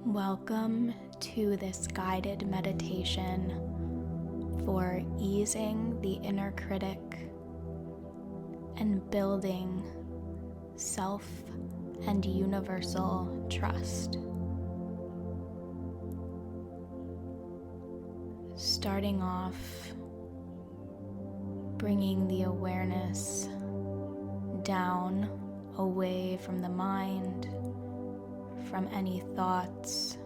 Welcome to this guided meditation for easing the inner critic and building self and universal trust. Starting off, bringing the awareness down, away from the mind, from any thoughts,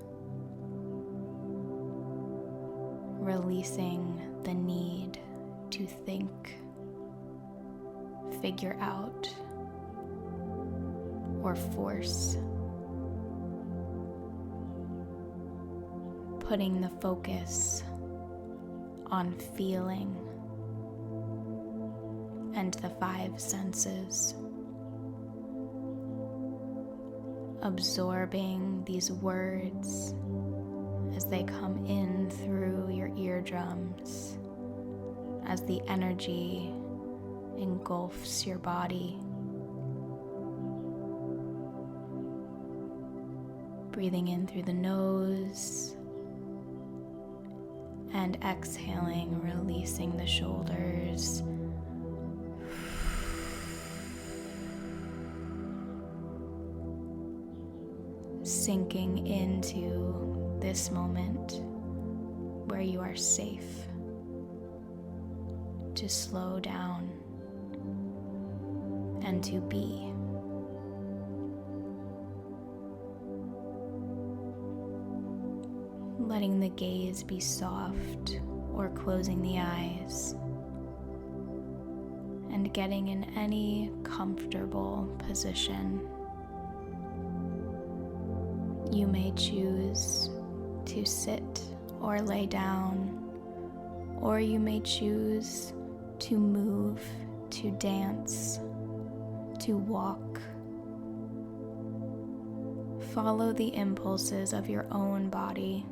releasing the need to think, figure out, or force. Putting the focus on feeling and the five senses. Absorbing these words as they come in through your eardrums, as the energy engulfs your body. Breathing in through the nose and exhaling, releasing the shoulders. Sinking into this moment where you are safe to slow down and to be. Letting the gaze be soft or closing the eyes and getting in any comfortable position. You may choose to sit or lay down, or you may choose to move, to dance, to walk. Follow the impulses of your own body.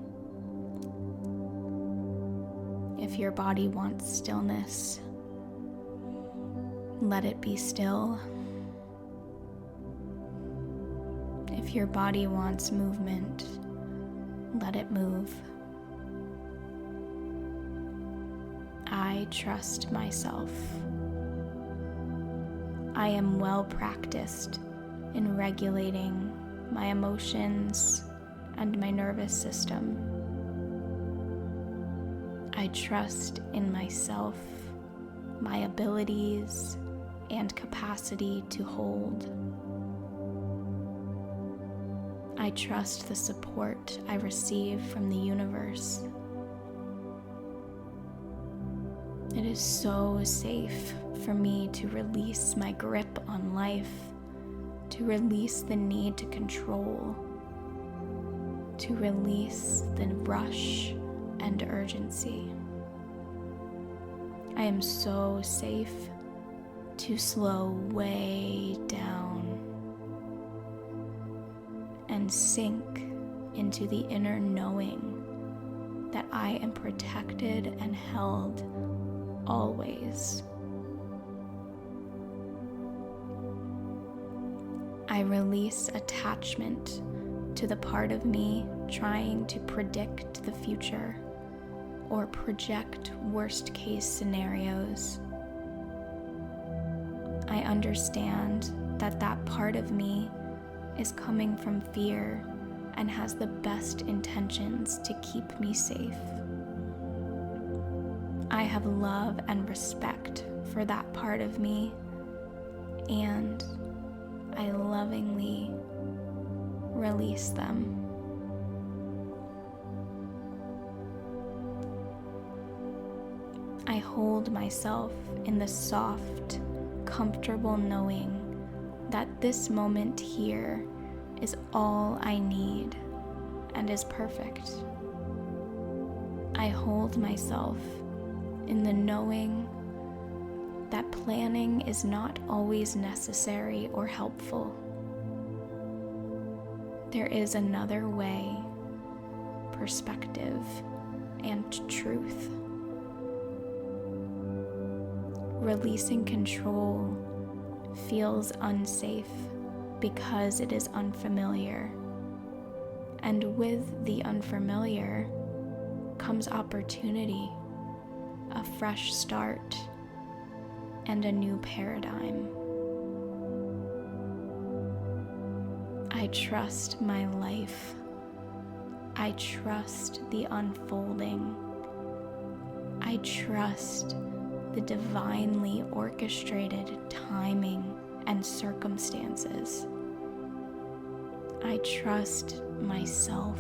If your body wants stillness, let it be still. If your body wants movement, let it move. I trust myself. I am well practiced in regulating my emotions and my nervous system. I trust in myself, my abilities, and capacity to hold. I trust the support I receive from the universe. It is so safe for me to release my grip on life, to release the need to control, to release the rush and urgency. I am so safe to slow way down and sink into the inner knowing that I am protected and held always. I release attachment to the part of me trying to predict the future or project worst-case scenarios. I understand that that part of me is coming from fear and has the best intentions to keep me safe. I have love and respect for that part of me, and I lovingly release them. I hold myself in the soft, comfortable knowing that this moment here is all I need and is perfect. I hold myself in the knowing that planning is not always necessary or helpful. There is another way, perspective, and truth. Releasing control feels unsafe because it is unfamiliar, And with the unfamiliar comes opportunity, a fresh start, and a new paradigm. I trust my life. I trust the unfolding. I trust the divinely orchestrated timing and circumstances. I trust myself.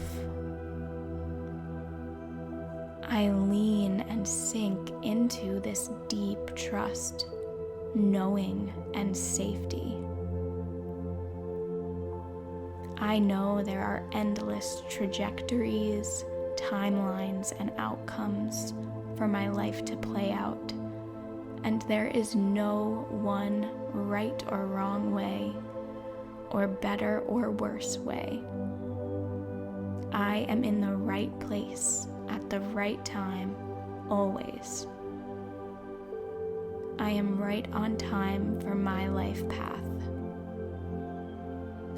I lean and sink into this deep trust, knowing and safety. I know there are endless trajectories, timelines, and outcomes for my life to play out, and there is no one right or wrong way, or better or worse way. I am in the right place at the right time, always. I am right on time for my life path.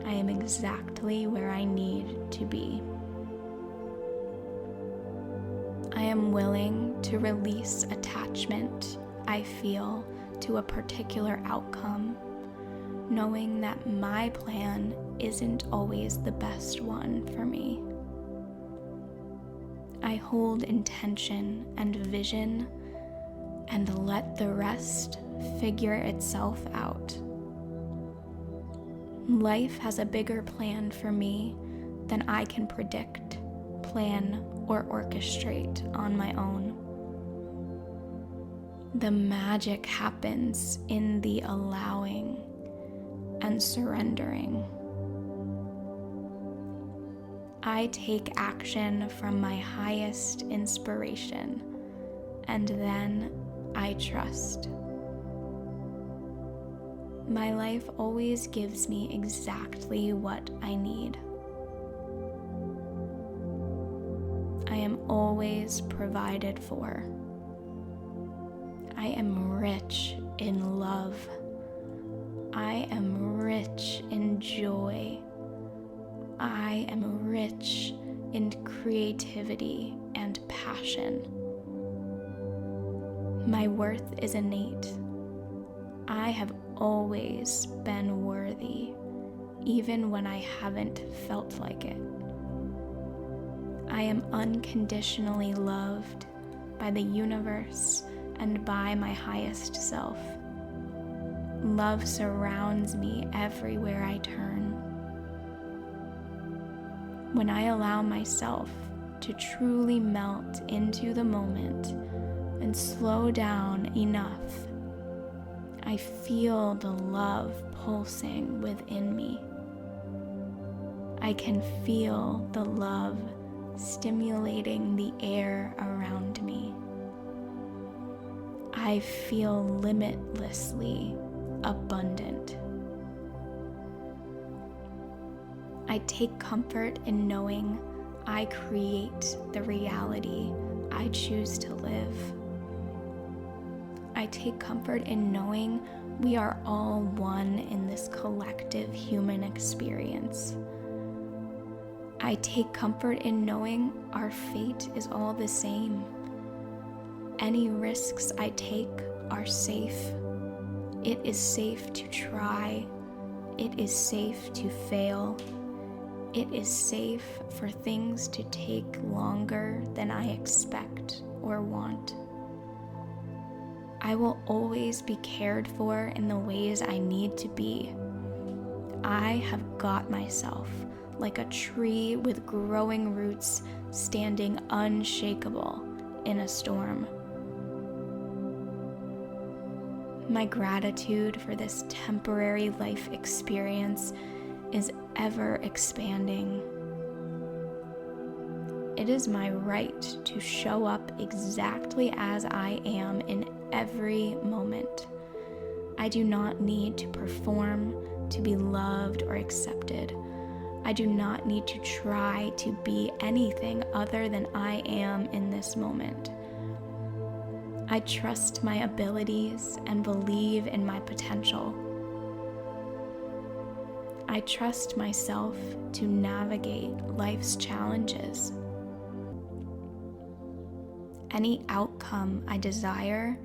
I am exactly where I need to be. I am willing to release attachment I feel to a particular outcome, knowing that my plan isn't always the best one for me. I hold intention and vision and let the rest figure itself out. Life has a bigger plan for me than I can predict, plan, or orchestrate on my own. The magic happens in the allowing and surrendering. I take action from my highest inspiration, and then I trust. My life always gives me exactly what I need. I am always provided for. I am rich in love. I am rich in joy. I am rich in creativity and passion. My worth is innate. I have always been worthy, even when I haven't felt like it. I am unconditionally loved by the universe and by my highest self. Love surrounds me everywhere I turn. When I allow myself to truly melt into the moment and slow down enough, I feel the love pulsing within me. I can feel the love stimulating the air around me. I feel limitlessly abundant. I take comfort in knowing I create the reality I choose to live. I take comfort in knowing we are all one in this collective human experience. I take comfort in knowing our fate is all the same. Any risks I take are safe. It is safe to try. It is safe to fail. It is safe for things to take longer than I expect or want. I will always be cared for in the ways I need to be. I have got myself like a tree with growing roots standing unshakable in a storm. My gratitude for this temporary life experience is ever expanding. It is my right to show up exactly as I am in every moment. I do not need to perform to be loved or accepted. I do not need to try to be anything other than I am in this moment. I trust my abilities and believe in my potential. I trust myself to navigate life's challenges. Any outcome I desire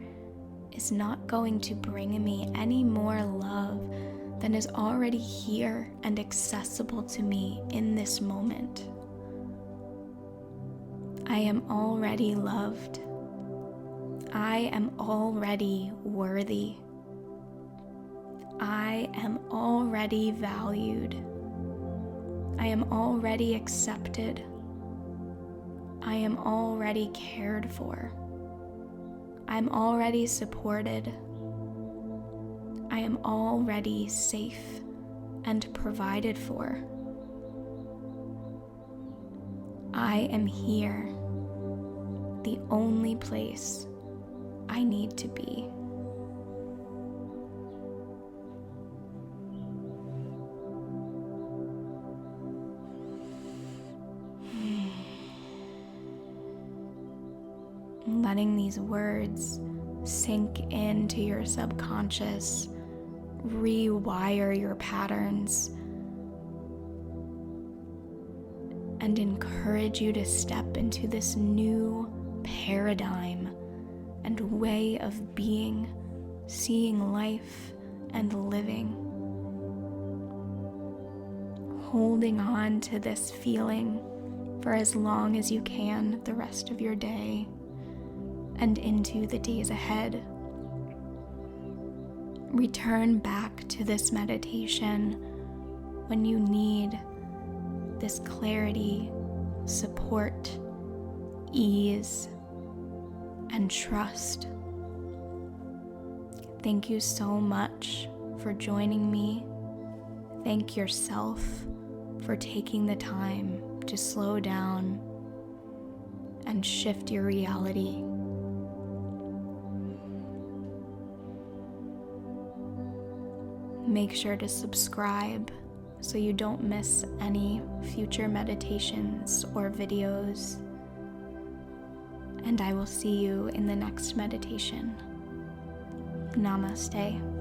is not going to bring me any more love than is already here and accessible to me in this moment. I am already loved. I am already worthy. I am already valued. I am already accepted. I am already cared for. I'm already supported. I am already safe and provided for. I am here, the only place I need to be. Letting these words sink into your subconscious, rewire your patterns, and encourage you to step into this new paradigm and way of being, seeing life, and living. Holding on to this feeling for as long as you can the rest of your day and into the days ahead. Return back to this meditation when you need this clarity, support, ease, and trust. Thank you so much for joining me. Thank yourself for taking the time to slow down and shift your reality. Make sure to subscribe so you don't miss any future meditations or videos. And I will see you in the next meditation. Namaste.